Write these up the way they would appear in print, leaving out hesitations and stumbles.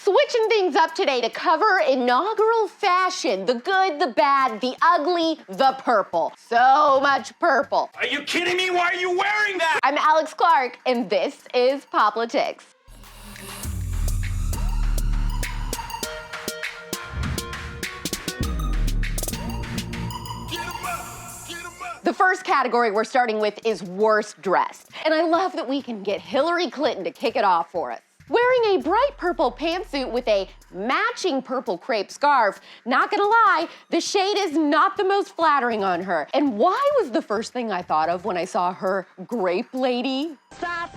Switching things up today to cover inaugural fashion. The good, the bad, the ugly, the purple. So much purple. Are you kidding me? Why are you wearing that? I'm AlexClark, and this is POPlitics. The first category we're starting with is worst dressed. And I love that we can get Hillary Clinton to kick it off for us. Wearing a bright purple pantsuit with a matching purple crepe scarf, not gonna lie, the shade is not the most flattering on her. And why was the first thing I thought of when I saw her grape lady? Stop.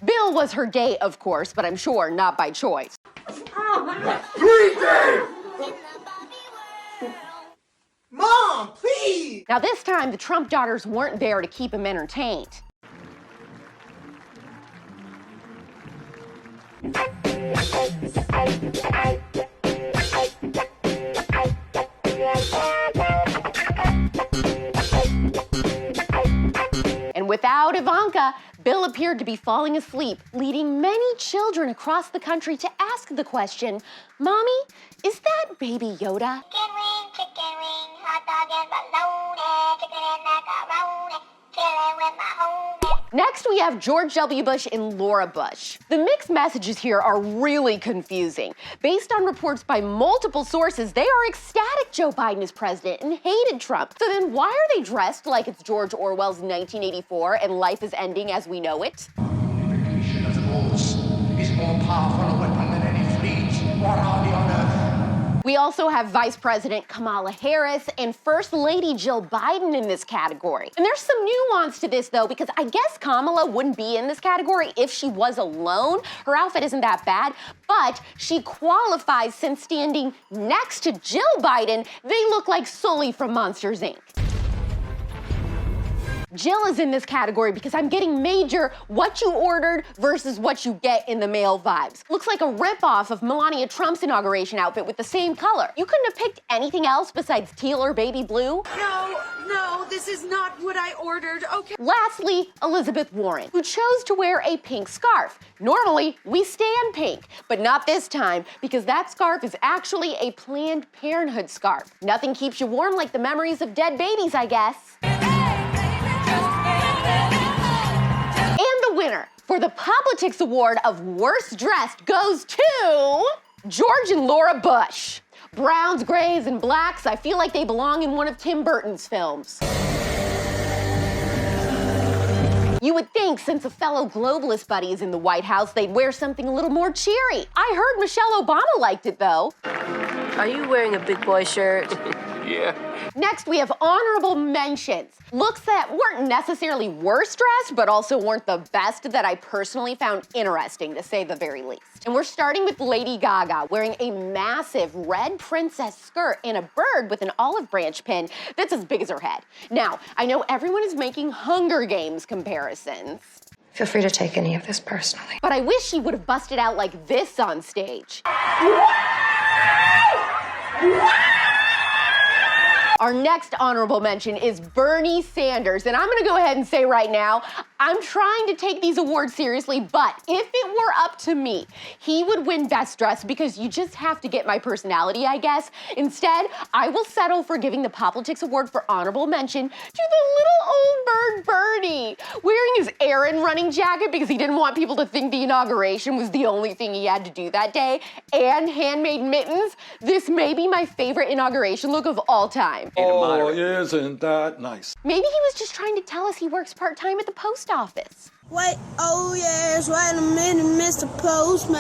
Bill was her day, of course, but I'm sure not by choice. 3 days! Mom, please! Now this time, the Trump daughters weren't there to keep him entertained. And without Ivanka, Bill appeared to be falling asleep, leading many children across the country to ask the question, "Mommy, is that Baby Yoda?" Chicken wing, hot dog and bologna, chicken and macaroni, chillin' with my homies. Next, we have George W. Bush and Laura Bush. The mixed messages here are really confusing. Based on reports by multiple sources, they are ecstatic Joe Biden is president and hated Trump. So then why are they dressed like it's George Orwell's 1984 and life is ending as we know it? Unification of the rules is more powerful a weapon than any fleet or army on earth. We also have Vice President Kamala Harris and First Lady Jill Biden in this category. And there's some nuance to this though, because I guess Kamala wouldn't be in this category if she was alone. Her outfit isn't that bad, but she qualifies since standing next to Jill Biden, they look like Sully from Monsters, Inc. Jill is in this category because I'm getting major what you ordered versus what you get in the mail vibes. Looks like a ripoff of Melania Trump's inauguration outfit with the same color. You couldn't have picked anything else besides teal or baby blue? No, this is not what I ordered. Okay. Lastly, Elizabeth Warren, who chose to wear a pink scarf. Normally, we stand pink, but not this time because that scarf is actually a Planned Parenthood scarf. Nothing keeps you warm like the memories of dead babies, I guess. And the winner for the POPlitics Award of Worst Dressed goes to George and Laura Bush. Browns, grays, and blacks, I feel like they belong in one of Tim Burton's films. You would think, since a fellow globalist buddy is in the White House, they'd wear something a little more cheery. I heard Michelle Obama liked it, though. Are you wearing a big boy shirt? Yeah. Next, we have honorable mentions. Looks that weren't necessarily worst dressed, but also weren't the best that I personally found interesting, to say the very least. And we're starting with Lady Gaga, wearing a massive red princess skirt and a bird with an olive branch pin that's as big as her head. Now, I know everyone is making Hunger Games comparisons, Feel free to take any of this personally. but I wish she would have busted out like this on stage. Our next honorable mention is Bernie Sanders, and I'm gonna go ahead and say right now, I'm trying to take these awards seriously, but if it were up to me, he would win Best Dressed because you just have to get my personality, I guess. Instead, I will settle for giving the POPlitics Award for honorable mention to the little old bird Bernie, wearing his errand running jacket because he didn't want people to think the inauguration was the only thing he had to do that day, and handmade mittens. This may be my favorite inauguration look of all time. Oh, isn't that nice? Maybe he was just trying to tell us he works part-time at the post office. Wait, oh yes, wait a minute, Mr. Postman.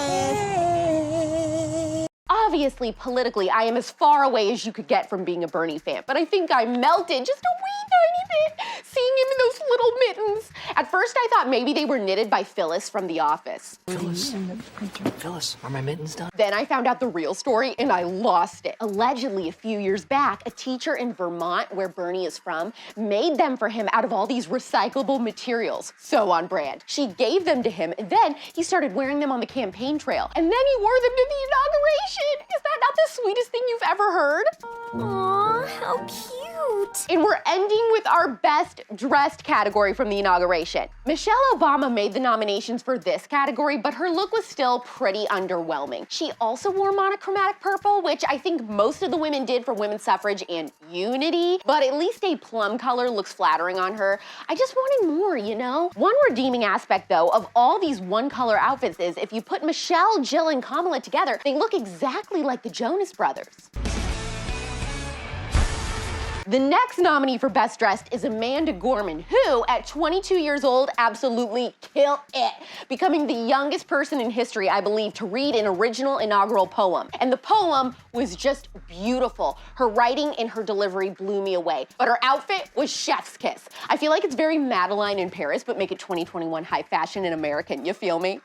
Obviously, politically, I am as far away as you could get from being a Bernie fan, but I think I melted just a wee tiny bit seeing him in those little mittens. At first, I thought maybe they were knitted by Phyllis from The Office. Phyllis, are my mittens done? Then I found out the real story and I lost it. Allegedly, a few years back, a teacher in Vermont, where Bernie is from, made them for him out of all these recyclable materials. So on brand. She gave them to him, and then he started wearing them on the campaign trail. And then he wore them to the inauguration. it? Is that not the sweetest thing you've ever heard? Aw, how cute. And we're ending with our best dressed category from the inauguration. Michelle Obama made the nominations for this category, but her look was still pretty underwhelming. She also wore monochromatic purple, which I think most of the women did for women's suffrage and unity, but at least a plum color looks flattering on her. I just wanted more, you know? One redeeming aspect, though, of all these one-color outfits is if you put Michelle, Jill, and Kamala together, they look exactly like the Jonas Brothers. The next nominee for Best Dressed is Amanda Gorman, who, at 22 years old, absolutely killed it, becoming the youngest person in history, I believe, to read an original inaugural poem. And the poem was just beautiful. Her writing and her delivery blew me away. But her outfit was chef's kiss. I feel like it's very Madeline in Paris, but make it 2021 high fashion and American. You feel me?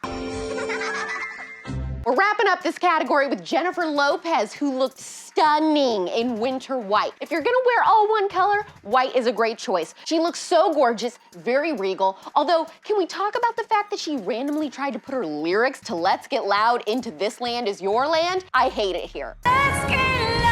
We're wrapping up this category with Jennifer Lopez, who looked stunning in winter white. If you're gonna wear all one color, white is a great choice. She looks so gorgeous, very regal. Although, can we talk about the fact that she randomly tried to put her lyrics to Let's Get Loud into This Land Is Your Land? I hate it here. Let's get loud.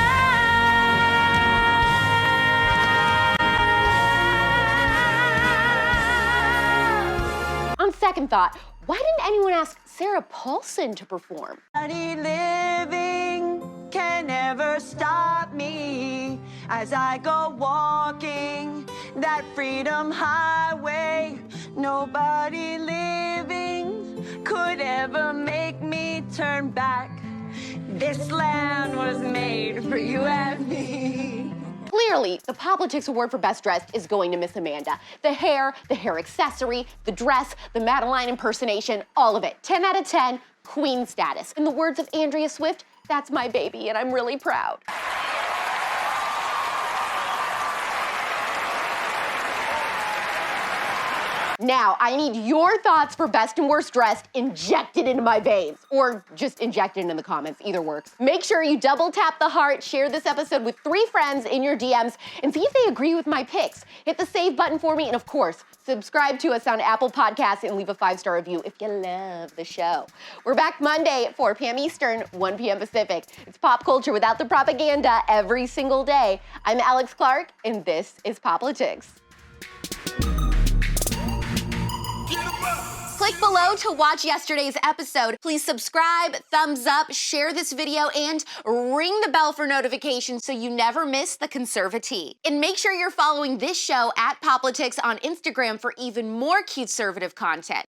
On second thought, why didn't anyone ask Sarah Paulson to perform? Living can never stop me as I go walking that freedom highway. Nobody living could ever make me turn back. This land was made for you and me. Clearly, the POPlitics Award for Best Dressed is going to Miss Amanda. The hair accessory, the dress, the Madeline impersonation, all of it. 10 out of 10, queen status. In the words of Andrea Swift, that's my baby, and I'm really proud. Now, I need your thoughts for best and worst dressed injected into my veins, or just injected into the comments, either works. Make sure you double tap the heart, share this episode with 3 friends in your DMs, and see if they agree with my picks. Hit the save button for me, and of course, subscribe to us on Apple Podcasts and leave a 5-star review if you love the show. We're back Monday at 4 p.m. Eastern, 1 p.m. Pacific. It's pop culture without the propaganda every single day. I'm AlexClark, and this is POPlitics. Click below to watch yesterday's episode. Please subscribe, thumbs up, share this video, and ring the bell for notifications so you never miss the conservatee. And make sure you're following this show at POPlitics on Instagram for even more CUTEservative content.